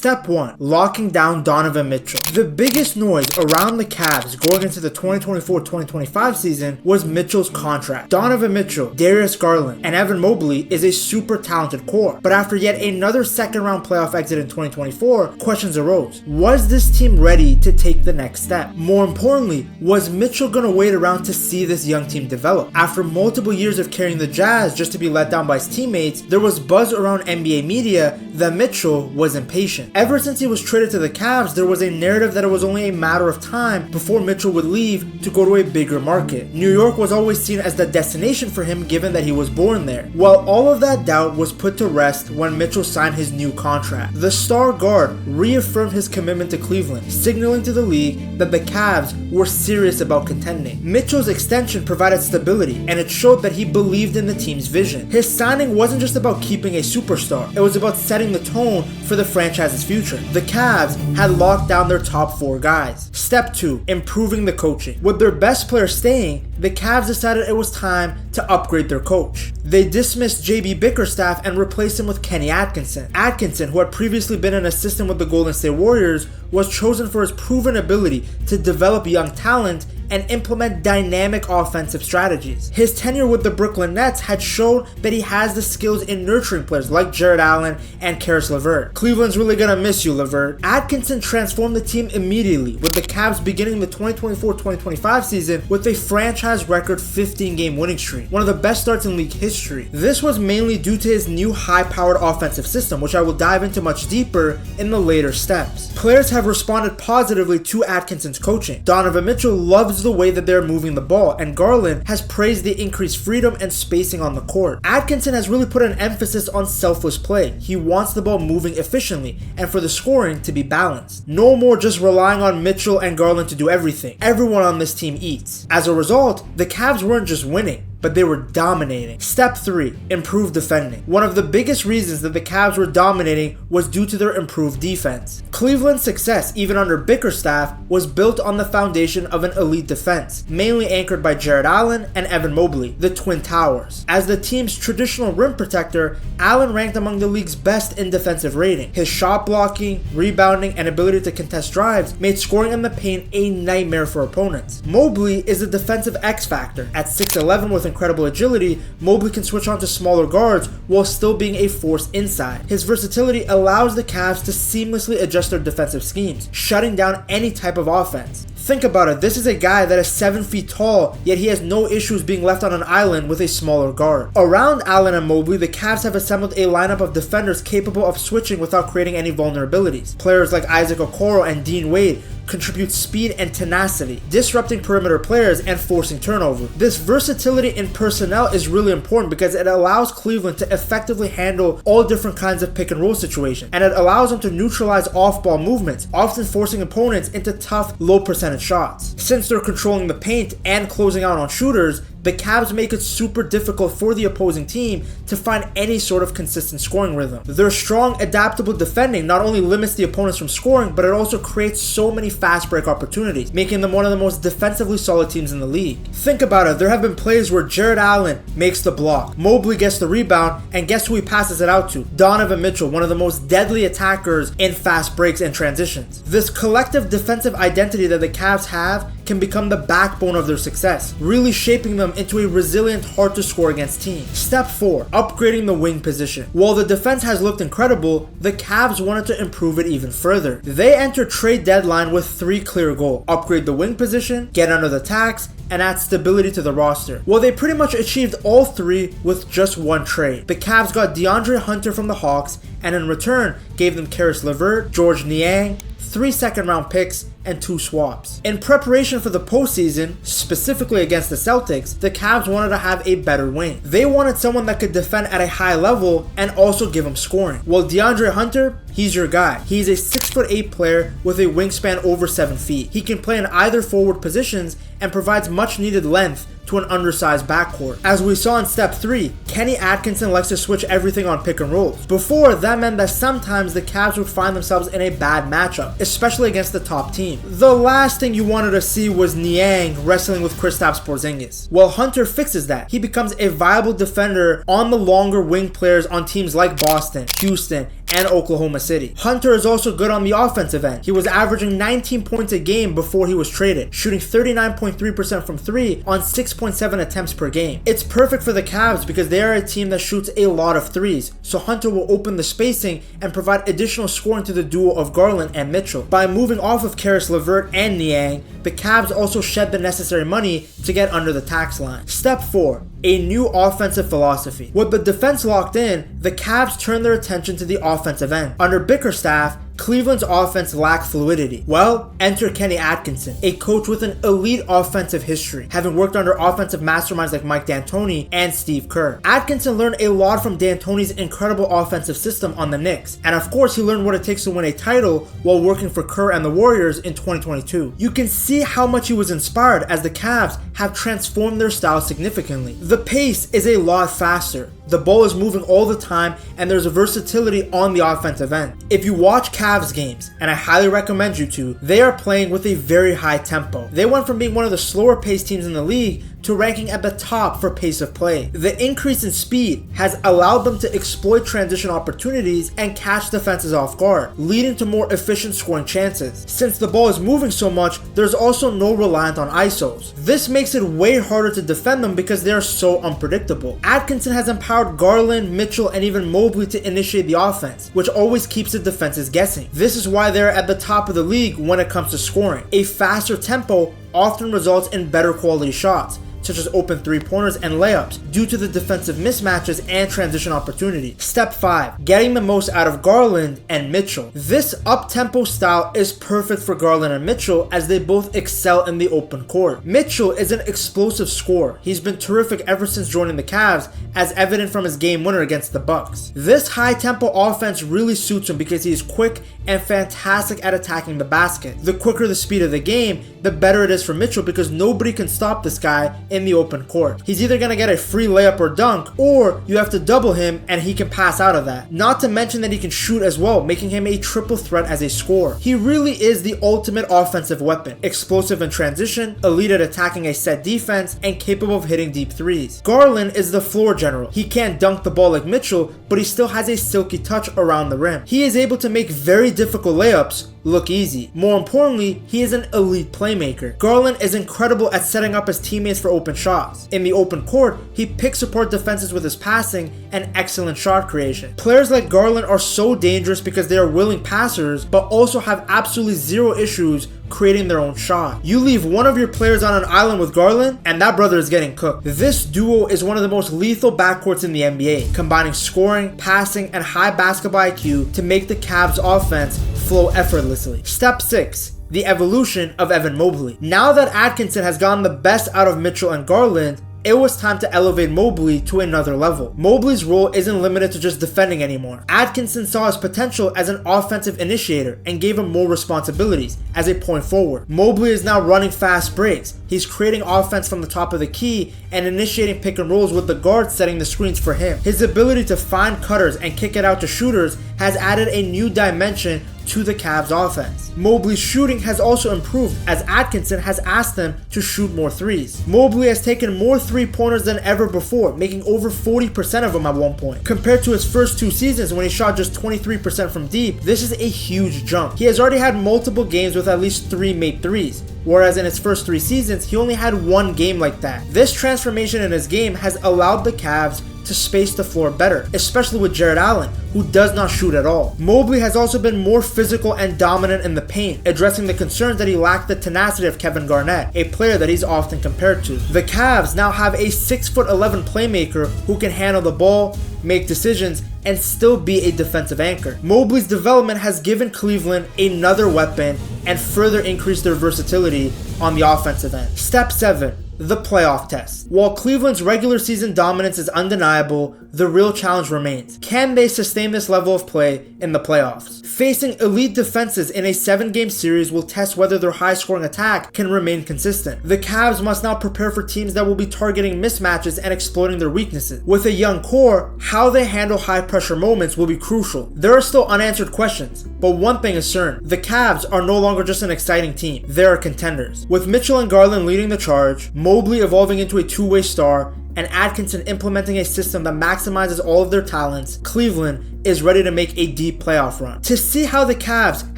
Step 1. Locking down Donovan Mitchell. The biggest noise around the Cavs going into the 2024-2025 season was Mitchell's contract. Donovan Mitchell, Darius Garland, and Evan Mobley is a super talented core. But after yet another second-round playoff exit in 2024, questions arose. Was this team ready to take the next step? More importantly, was Mitchell going to wait around to see this young team develop? After multiple years of carrying the Jazz just to be let down by his teammates, there was buzz around NBA media that Mitchell was impatient. Ever since he was traded to the Cavs, there was a narrative that it was only a matter of time before Mitchell would leave to go to a bigger market. New York was always seen as the destination for him given that he was born there. Well, all of that doubt was put to rest when Mitchell signed his new contract. The star guard reaffirmed his commitment to Cleveland, signaling to the league that the Cavs were serious about contending. Mitchell's extension provided stability, and it showed that he believed in the team's vision. His signing wasn't just about keeping a superstar, it was about setting the tone for the franchise's future. The Cavs had locked down their top 4 guys. Step 2. Improving the coaching. With their best player staying, the Cavs decided it was time to upgrade their coach. They dismissed JB Bickerstaff and replaced him with Kenny Atkinson. Atkinson, who had previously been an assistant with the Golden State Warriors, was chosen for his proven ability to develop young talent and implement dynamic offensive strategies. His tenure with the Brooklyn Nets had shown that he has the skills in nurturing players like Jarrett Allen and Caris LeVert. Cleveland's really gonna miss you, LeVert. Atkinson transformed the team immediately, with the Cavs beginning the 2024-2025 season with a franchise record 15-game winning streak, one of the best starts in league history. This was mainly due to his new high-powered offensive system, which I will dive into much deeper in the later steps. Players have responded positively to Atkinson's coaching. Donovan Mitchell loves the way that they're moving the ball, and Garland has praised the increased freedom and spacing on the court. Atkinson has really put an emphasis on selfless play. He wants the ball moving efficiently and for the scoring to be balanced. No more just relying on Mitchell and Garland to do everything. Everyone on this team eats. As a result, the Cavs weren't just winning, but they were dominating. Step 3. Improve defending. One of the biggest reasons that the Cavs were dominating was due to their improved defense. Cleveland's success, even under Bickerstaff, was built on the foundation of an elite defense, mainly anchored by Jarrett Allen and Evan Mobley, the Twin Towers. As the team's traditional rim protector, Allen ranked among the league's best in defensive rating. His shot blocking, rebounding, and ability to contest drives made scoring in the paint a nightmare for opponents. Mobley is a defensive X-factor. At 6'11" with incredible agility, Mobley can switch on to smaller guards while still being a force inside. His versatility allows the Cavs to seamlessly adjust their defensive schemes, shutting down any type of offense. Think about it, this is a guy that is 7 feet tall, yet he has no issues being left on an island with a smaller guard. Around Allen and Mobley, the Cavs have assembled a lineup of defenders capable of switching without creating any vulnerabilities. Players like Isaac Okoro and Dean Wade contribute speed and tenacity, disrupting perimeter players and forcing turnover. This versatility in personnel is really important because it allows Cleveland to effectively handle all different kinds of pick and roll situations, and it allows them to neutralize off-ball movements, often forcing opponents into tough, low percentage shots. Since they're controlling the paint and closing out on shooters, the Cavs make it super difficult for the opposing team to find any sort of consistent scoring rhythm. Their strong, adaptable defending not only limits the opponents from scoring, but it also creates so many fast break opportunities, making them one of the most defensively solid teams in the league. Think about it, there have been plays where Jarrett Allen makes the block, Mobley gets the rebound, and guess who he passes it out to? Donovan Mitchell, one of the most deadly attackers in fast breaks and transitions. This collective defensive identity that the Cavs have can become the backbone of their success, really shaping them into a resilient, hard to score against team. Step 4. Upgrading the wing position. While the defense has looked incredible, the Cavs wanted to improve it even further. They entered trade deadline with 3 clear goals: upgrade the wing position, get under the tax, and add stability to the roster. Well, they pretty much achieved all 3 with just one trade. The Cavs got DeAndre Hunter from the Hawks, and in return gave them Caris LeVert, George Niang, 3 second-round picks, and 2 swaps. In preparation for the postseason, specifically against the Celtics, the Cavs wanted to have a better wing. They wanted someone that could defend at a high level and also give them scoring. Well, DeAndre Hunter, he's your guy. He's a 6'8" player with a wingspan over 7 feet. He can play in either forward positions and provides much needed length to an undersized backcourt. As we saw in step 3, Kenny Atkinson likes to switch everything on pick and rolls. Before, that meant that sometimes the Cavs would find themselves in a bad matchup, especially against the top team. The last thing you wanted to see was Niang wrestling with Kristaps Porzingis. Well, Hunter fixes that. He becomes a viable defender on the longer wing players on teams like Boston, Houston, and Oklahoma City. Hunter is also good on the offensive end. He was averaging 19 points a game before he was traded, shooting 39.3% from 3 on 6.7 attempts per game. It's perfect for the Cavs because they are a team that shoots a lot of threes, so Hunter will open the spacing and provide additional scoring to the duo of Garland and Mitchell. By moving off of Karis LeVert and Niang, the Cavs also shed the necessary money to get under the tax line. Step 4. A new offensive philosophy. With the defense locked in, the Cavs turn their attention to the offensive end. Under Bickerstaff, Cleveland's offense lacked fluidity. Well, enter Kenny Atkinson, a coach with an elite offensive history, having worked under offensive masterminds like Mike D'Antoni and Steve Kerr. Atkinson learned a lot from D'Antoni's incredible offensive system on the Knicks, and of course he learned what it takes to win a title while working for Kerr and the Warriors in 2022. You can see how much he was inspired as the Cavs have transformed their style significantly. The pace is a lot faster. The ball is moving all the time and there's a versatility on the offensive end. If you watch Cavs games, and I highly recommend you to, they are playing with a very high tempo. They went from being one of the slower paced teams in the league to ranking at the top for pace of play. The increase in speed has allowed them to exploit transition opportunities and catch defenses off guard, leading to more efficient scoring chances. Since the ball is moving so much, there's also no reliance on ISOs. This makes it way harder to defend them because they are so unpredictable. Atkinson has empowered Garland, Mitchell, and even Mobley to initiate the offense, which always keeps the defenses guessing. This is why they're at the top of the league when it comes to scoring. A faster tempo often results in better quality shots, such as open three-pointers and layups, due to the defensive mismatches and transition opportunity. Step 5. Getting the most out of Garland and Mitchell. This up-tempo style is perfect for Garland and Mitchell as they both excel in the open court. Mitchell is an explosive scorer. He's been terrific ever since joining the Cavs, as evident from his game winner against the Bucks. This high-tempo offense really suits him because he is quick and fantastic at attacking the basket. The quicker the speed of the game, the better it is for Mitchell because nobody can stop this guy in the open court. He's either going to get a free layup or dunk, or you have to double him and he can pass out of that. Not to mention that he can shoot as well, making him a triple threat as a scorer. He really is the ultimate offensive weapon, explosive in transition, elite at attacking a set defense, and capable of hitting deep threes. Garland is the floor general. He can't dunk the ball like Mitchell, but he still has a silky touch around the rim. He is able to make very difficult layups look easy. More importantly, he is an elite playmaker. Garland is incredible at setting up his teammates for open shots. In the open court, he picks apart defenses with his passing and excellent shot creation. Players like Garland are so dangerous because they are willing passers, but also have absolutely zero issues creating their own shot. You leave one of your players on an island with Garland, and that brother is getting cooked. This duo is one of the most lethal backcourts in the NBA, combining scoring, passing, and high basketball IQ to make the Cavs offense flow effortlessly. Step 6. The evolution of Evan Mobley. Now that Atkinson has gotten the best out of Mitchell and Garland, it was time to elevate Mobley to another level. Mobley's role isn't limited to just defending anymore. Atkinson saw his potential as an offensive initiator and gave him more responsibilities as a point forward. Mobley is now running fast breaks. He's creating offense from the top of the key and initiating pick and rolls with the guards setting the screens for him. His ability to find cutters and kick it out to shooters has added a new dimension to the Cavs offense. Mobley's shooting has also improved as Atkinson has asked him to shoot more threes. Mobley has taken more three-pointers than ever before, making over 40% of them at one point. Compared to his first 2 seasons when he shot just 23% from deep, this is a huge jump. He has already had multiple games with at least 3 made threes, whereas in his first 3 seasons, he only had 1 game like that. This transformation in his game has allowed the Cavs to space the floor better, especially with Jarrett Allen, who does not shoot at all. Mobley has also been more physical and dominant in the paint, addressing the concerns that he lacked the tenacity of Kevin Garnett, a player that he's often compared to. The Cavs now have a 6'11" playmaker who can handle the ball, make decisions, and still be a defensive anchor. Mobley's development has given Cleveland another weapon and further increased their versatility on the offensive end. Step 7. The playoff test. While Cleveland's regular season dominance is undeniable, the real challenge remains. Can they sustain this level of play in the playoffs? Facing elite defenses in a 7-game series will test whether their high-scoring attack can remain consistent. The Cavs must now prepare for teams that will be targeting mismatches and exploiting their weaknesses. With a young core, how they handle high-pressure moments will be crucial. There are still unanswered questions, but one thing is certain. The Cavs are no longer just an exciting team. They are contenders. With Mitchell and Garland leading the charge, Mobley evolving into a two-way star, and Atkinson implementing a system that maximizes all of their talents, Cleveland is ready to make a deep playoff run. To see how the Cavs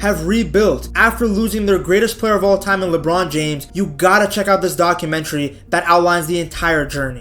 have rebuilt after losing their greatest player of all time in LeBron James, you gotta check out this documentary that outlines the entire journey.